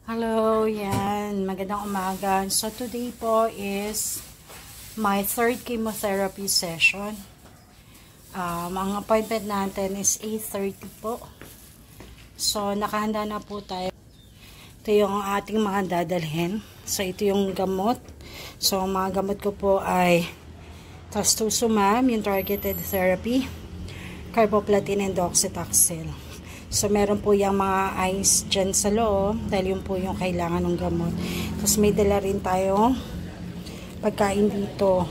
Hello, yan. Magandang umaga. So, today po is my third chemotherapy session. Ang appointment natin is 8:30 po. So, nakahanda na po tayo. Ito yung ating mga dadalhin. So, ito yung gamot. So, mga gamot ko po ay trastuzumab, yung targeted therapy, carboplatin, and docetaxel. So, meron po yung mga ice dyan sa loob dahil yun po yung kailangan ng gamot. Tapos, may dala rin tayong pagkain dito.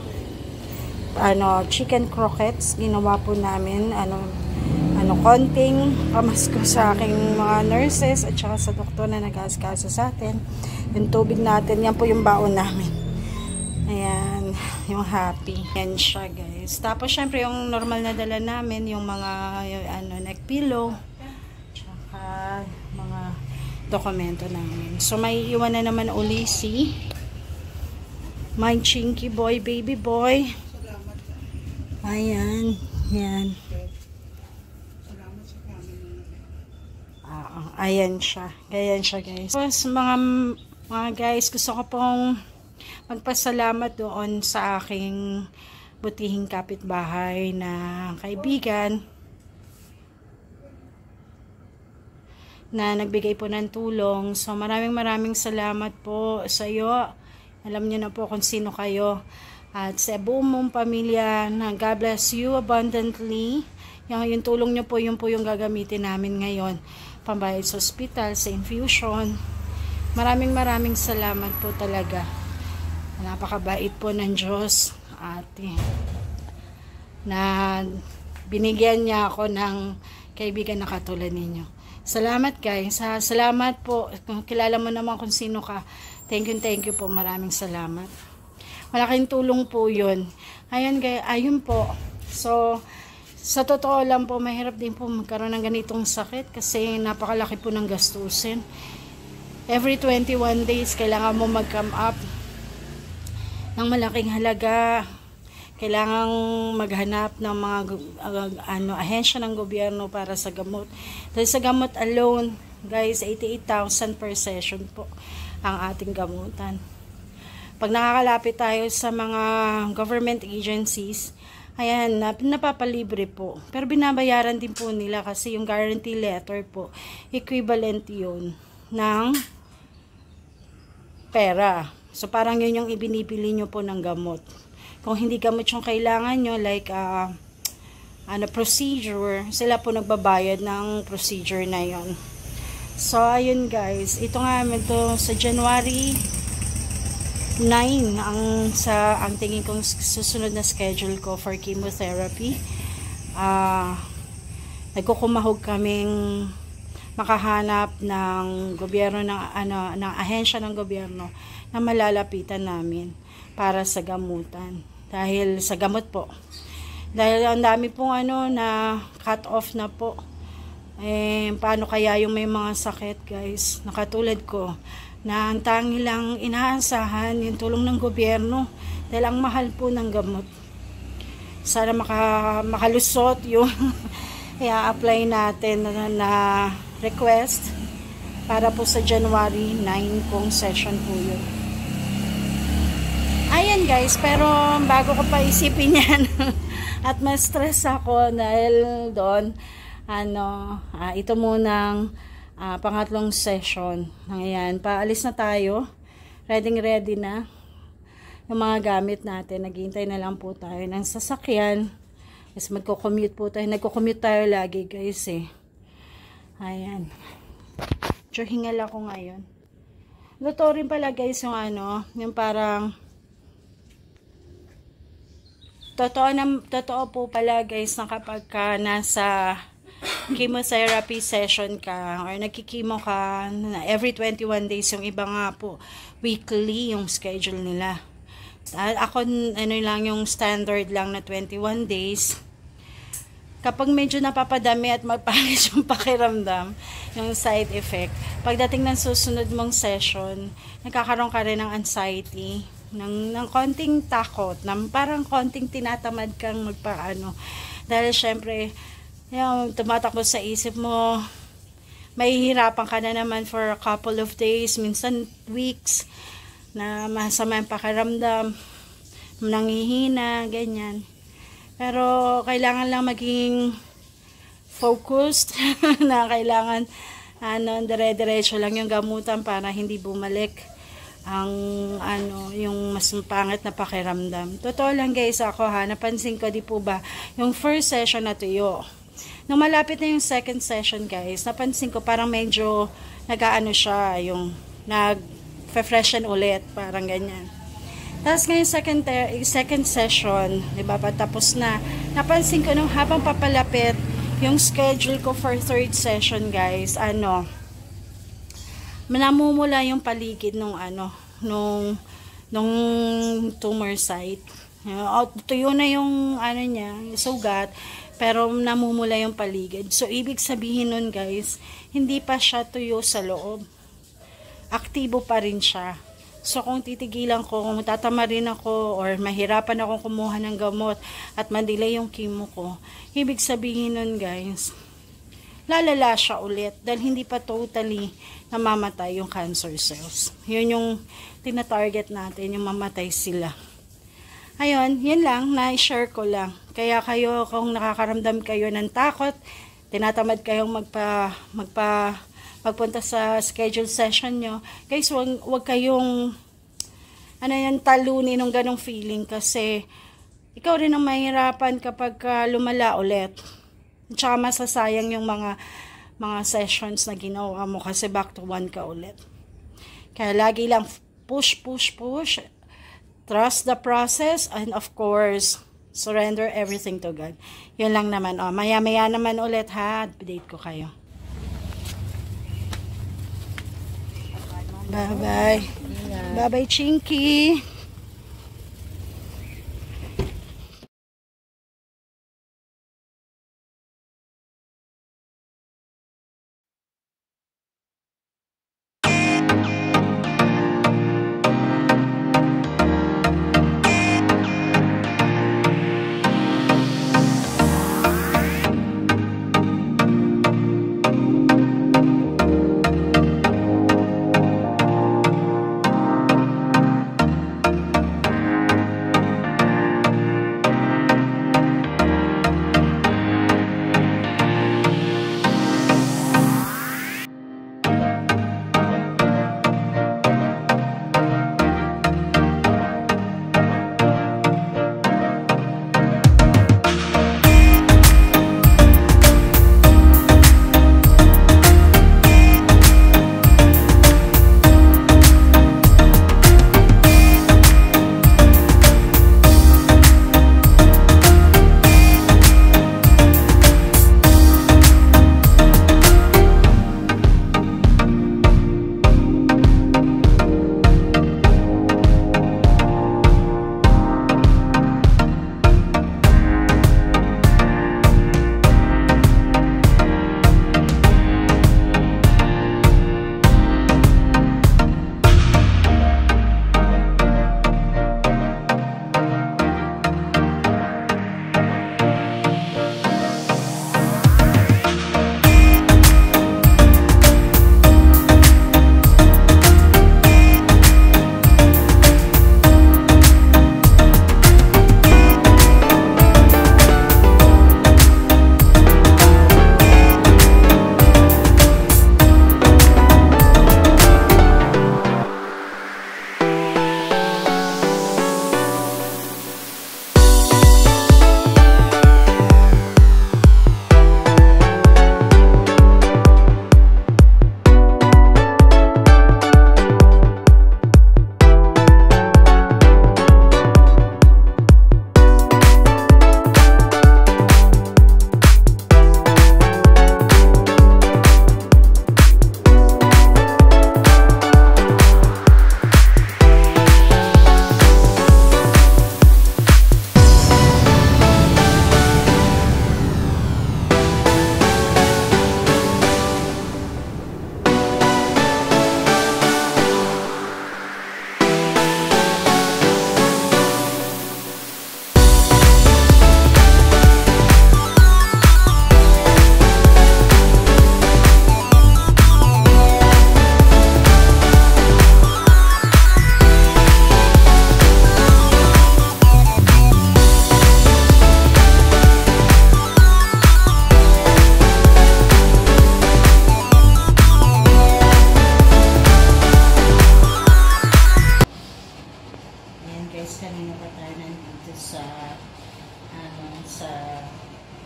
Chicken croquettes. Ginawa po namin, konting pamasko sa aking mga nurses at saka sa doktor na nag-aasikaso sa atin. Yung tubig natin, yan po yung baon namin. Ayan, yung happy. Yan siya, guys. Tapos, syempre, yung normal na dala namin, yung mga, neck pillow, mga dokumento namin. So, may iwan na naman uli si my chinky boy, baby boy. Ayan. Yan. Ayan siya. Ayan siya, guys. So, mga guys, gusto ko pong magpasalamat doon sa aking butihing kapitbahay na kaibigan na nagbigay po ng tulong. So, maraming salamat po sa iyo. Alam niyo na po kung sino kayo. At sa buong mong pamilya, na God bless you abundantly. Yung tulong niyo po, yun po yung gagamitin namin ngayon. Pambayad sa hospital, sa infusion. Maraming salamat po talaga. Napakabait po ng Diyos. Ate. Na binigyan niya ako ng kaibigan na katulad ninyo. Salamat, guys. Salamat po. Kung kilala mo naman kung sino ka. Thank you po. Maraming salamat. Malaking tulong po yun. Ayun, guys. Ayun po. So, sa totoo lang po, mahirap din po magkaroon ng ganitong sakit kasi napakalaki po ng gastusin. Every 21 days, kailangan mo mag-come up ng malaking halaga. Kailangang maghanap ng mga ahensya ng gobyerno para sa gamot. Dahil sa gamot alone, guys, 88,000 per session po ang ating gamutan. Pag nakakalapit tayo sa mga government agencies, ayan, napapalibre po. Pero binabayaran din po nila kasi yung guarantee letter po, equivalent yun ng pera. So, parang yun yung ibinibili nyo po ng gamot. Kung hindi gamot yung kailangan nyo, like procedure, sila po nagbabayad ng procedure na yon. So, ayun, guys. Ito nga, sa January 9, ang tingin kong susunod na schedule ko for chemotherapy. Nagkukumahog kaming makahanap ng gobyerno, ng ahensya ng gobyerno na malalapitan namin para sa gamutan. Dahil sa gamot po. Dahil ang dami pong na cut off na po. Paano kaya yung may mga sakit, guys? Nakatulad ko, na ang tangi lang inaasahan yung tulong ng gobyerno. Dahil ang mahal po ng gamot. Sana makalusot yung i-apply natin na request para po sa January 9 pong session po yun. Ayan, guys, pero bago ko pa isipin yan at ma-stress ako dahil doon, ito munang pangatlong session. Ayan, paalis na tayo. Ready na yung mga gamit natin. Naghihintay na lang po tayo ng sasakyan. Kasi magko-commute po tayo. Nagko-commute tayo lagi, guys, eh. Ayan. So, hingal ako ngayon. Totoo rin pala, guys, yung parang totoo po pala, guys, na kapag ka nasa chemotherapy session ka or nagkikimo ka every 21 days, yung iba nga po weekly yung schedule nila. Ako lang yung standard lang na 21 days. Kapag medyo napapadami at magpangit yung pakiramdam, yung side effect, pagdating ng susunod mong session, nagkakaroon ka rin ng anxiety, ng konting takot, ng parang konting tinatamad kang magpaano. Dahil syempre, yung tumatakbo sa isip mo, mahihirapan ka na naman for a couple of days, minsan weeks, na masama ang pakiramdam, nanghihina, ganyan. Pero kailangan lang maging focused na kailangan dire-diretso lang yung gamutan para hindi bumalik ang yung mas pangit na pakiramdam. Totoo lang guys, ako napansin ko, di po ba, yung first session na tuyo. Nung malapit na yung second session guys, napansin ko parang medyo siya, yung nag-freshen ulit, parang ganyan. Tapos ngayon second session, di ba, patapos na, napansin ko nung habang papalapit yung schedule ko for third session guys, namumula yung paligid nung tumor site. Tuyo na yung niya, yung sugat, pero namumula yung paligid. So ibig sabihin nun guys, hindi pa siya tuyo sa loob. Aktibo pa rin siya. So kung titigilan ko, kung tatama rin ako or mahirapan akong kumuha ng gamot at madelay yung chemo ko, ibig sabihin nun guys, lalala siya ulit dahil hindi pa totally namamatay yung cancer cells. Yun yung tinatarget natin, yung mamatay sila. Ayun, yun lang, na-share ko lang. Kaya kayo, kung nakakaramdam kayo ng takot, tinatamad kayong magpunta sa scheduled session nyo, guys, wag kayong talunin ng ganong feeling kasi ikaw rin ang mahirapan kapag lumala ulit. Tsaka masasayang yung mga sessions na ginawa mo kasi back to 1 ka ulit. Kaya lagi lang push, trust the process, and of course, surrender everything to God. Yun lang naman. Maya-maya naman ulit update ko kayo. Bye-bye. Bye-bye, Chinky.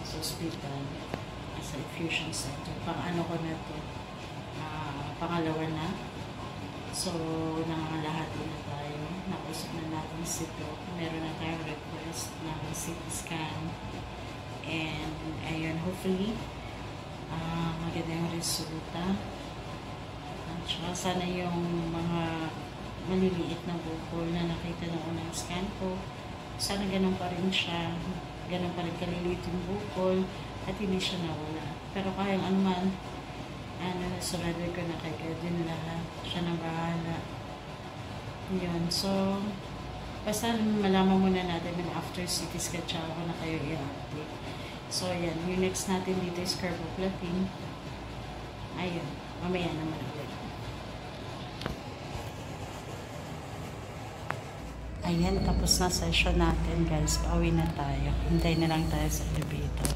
sa hospital, sa infusion center. Pang-ano ko na to, pangalawa na. So, nangangalahati na tayo. Nakusap na natin si Doc. Meron na tayong request ng CT scan. And, ayun, hopefully, maganda yung resulta. At saka sana yung mga maliliit na bukol na nakita ng unang scan ko, sana ganun pa rin siya. Ganun pa rin kaliliit yung bukol at hindi siya nawala. Pero kayang anuman, surrender ko na kay God din lahat. Siya nang bahala. Yun. So, basta malaman muna natin na after CT scan tsaka ko na kayo i-update. So, yan. Yung next natin dito is carboplatin. Ayun. Mamaya naman ulit. Ayan. Tapos na session natin, guys. Pauwi na tayo. Hintay na lang tayo sa elevator.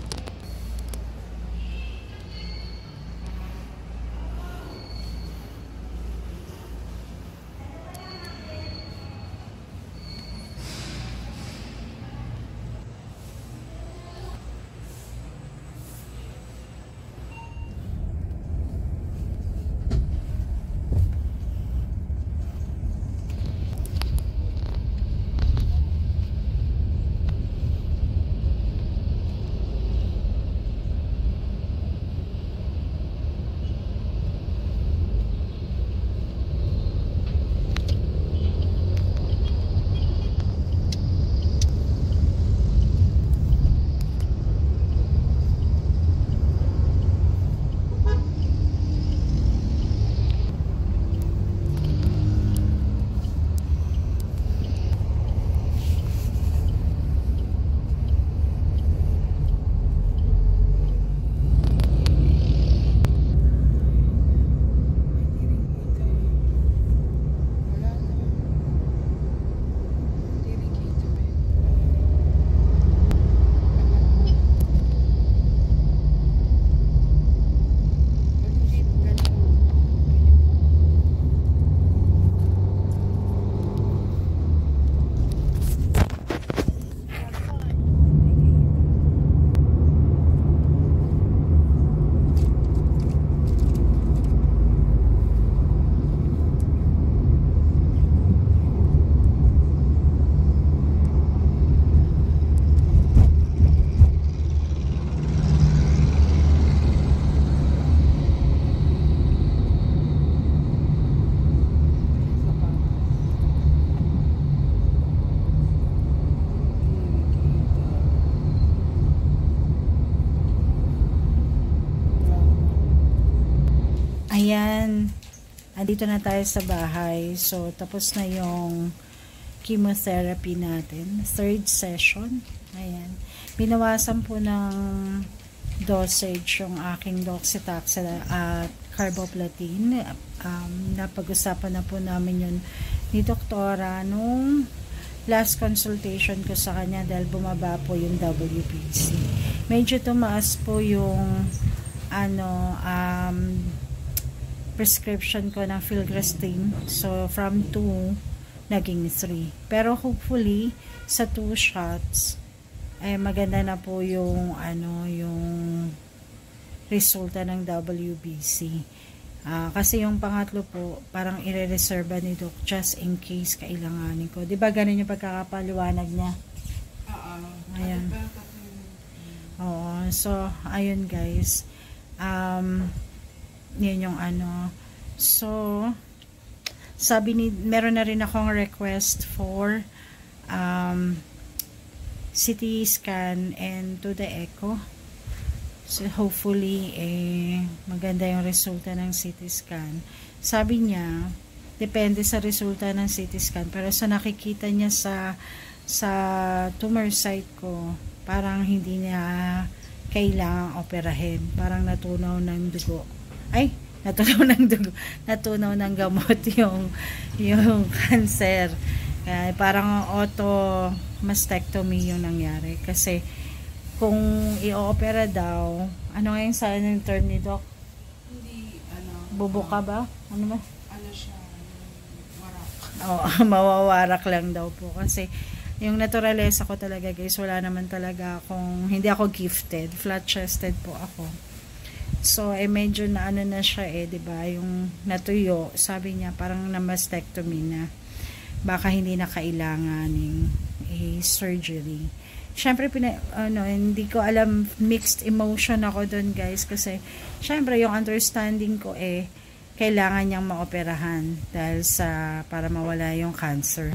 Ayan, andito na tayo sa bahay. So, tapos na yung chemotherapy natin. Third session. Ayan. Binawasan po ng dosage yung aking doxycycline at carboplatin. Napag-usapan na po namin yun ni Doktora nung last consultation ko sa kanya dahil bumaba po yung WBC. Medyo tumaas po yung prescription ko ng filgrastim. So, from 2, naging 3. Pero hopefully, sa 2 shots, maganda na po yung, yung resulta ng WBC. Kasi yung pangatlo po, parang ire-reserva ni Doc just in case kailanganin ko. Diba ganun yung pagkakapaliwanag niya? Ayan. Oo. So, ayun guys. Yun yung so sabi meron na rin akong request for CT scan and to the echo. So hopefully maganda yung resulta ng CT scan. Sabi niya depende sa resulta ng CT scan, pero sa nakikita niya sa tumor site ko, parang hindi niya kailangang operahin, parang natunaw ng dugo. Natunaw ng gamot yung cancer. Kaya parang auto mastectomy yung nangyari. Kasi kung i-opera daw, ano nga yung sa yung term ni Doc? Hindi, bubuka ba? Ano ba? Siya, warak. Mawawarak lang daw po. Kasi Yung naturalesa ko talaga guys, wala naman talaga akong, hindi ako gifted, flat chested po ako. So medyo na ano na siya diba, yung natuyo, sabi niya parang na mastectomy na, baka hindi na kailangan ng surgery. Syempre hindi ko alam, mixed emotion ako doon guys, kasi syempre yung understanding ko kailangan niyang maoperahan dahil para mawala yung cancer.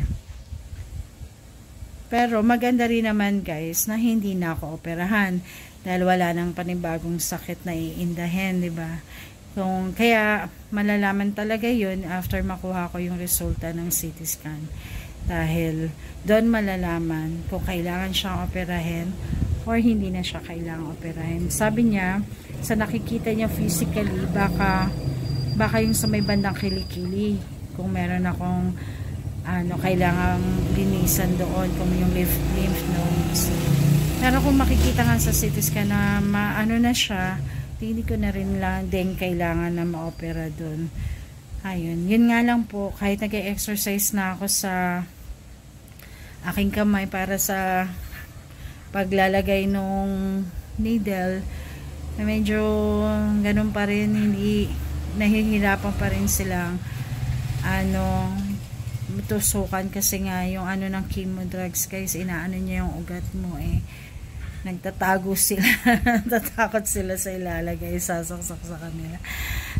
Pero maganda rin naman guys na hindi na ako operahan dahil wala nang panibagong sakit na iindahin, di ba? Kaya malalaman talaga yun after makuha ko yung resulta ng CT scan. Dahil doon malalaman kung kailangan siyang operahin or hindi na siya kailangan operahin. Sabi niya, sa nakikita niya physically, baka yung sa may bandang kilikili, kung meron akong kailangang linisan doon, kung yung lymph nodes. Pero kung makikita nga sa CT scan na na siya, hindi ko na rin lang din kailangan na ma-opera doon. Ayun, yun nga lang po, kahit nag-exercise na ako sa aking kamay para sa paglalagay nung needle, medyo ganun pa rin, hindi nahihirapan pa rin silang tusukan, kasi nga yung ng chemo drugs guys, inaano niya yung ugat mo nagtatago sila natatakot sila sa ilalagay, sasaksak sa kanila.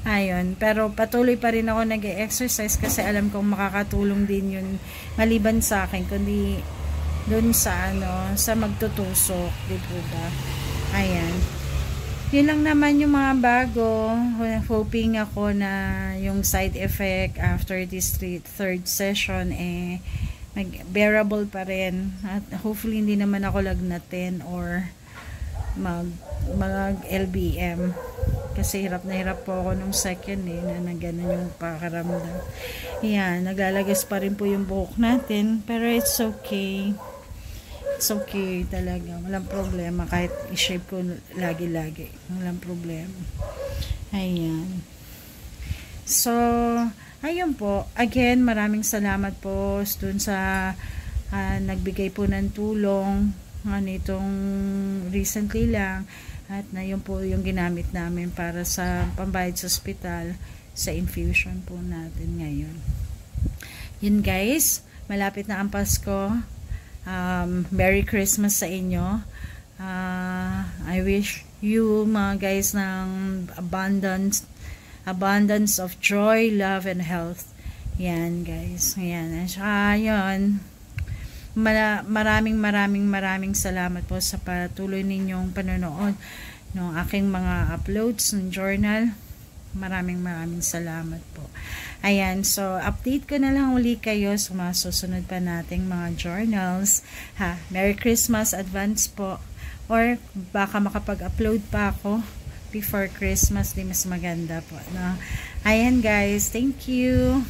Ayun, pero patuloy pa rin ako nag-exercise kasi alam kong makakatulong din yun, maliban sa akin, kundi dun sa sa magtutusok, di ba? Ayan, yun lang naman yung mga bago. Hoping ako na yung side effect after this third session bearable pa rin, at hopefully hindi naman ako lagnatin or mag LBM, kasi hirap na hirap po ako nung second na ganun yung pakaramdam. Yan, naglalagas pa rin po yung buhok natin, pero it's okay. It's okay talaga, walang problema kahit i-shape ko lagi-lagi, walang problema. Ayan, so ayun po, again maraming salamat po dun sa nagbigay po ng tulong nitong recently lang, at na yun po yung ginamit namin para sa pambayad sa ospital sa infusion po natin ngayon. Yun guys, malapit na ang Pasko. Merry Christmas sa inyo. I wish you mga guys ng abundance of joy, love, and health. Yan guys. Yan. Yun. Maraming salamat po sa patuloy ninyong panonood ng aking mga uploads ng journal. Maraming salamat po. Ayan, so update ko na lang uli kayo sa mga susunod pa nating mga journals. Merry Christmas advance po. Or baka makapag-upload pa ako before Christmas, di mas maganda po. No? Ayan guys, thank you.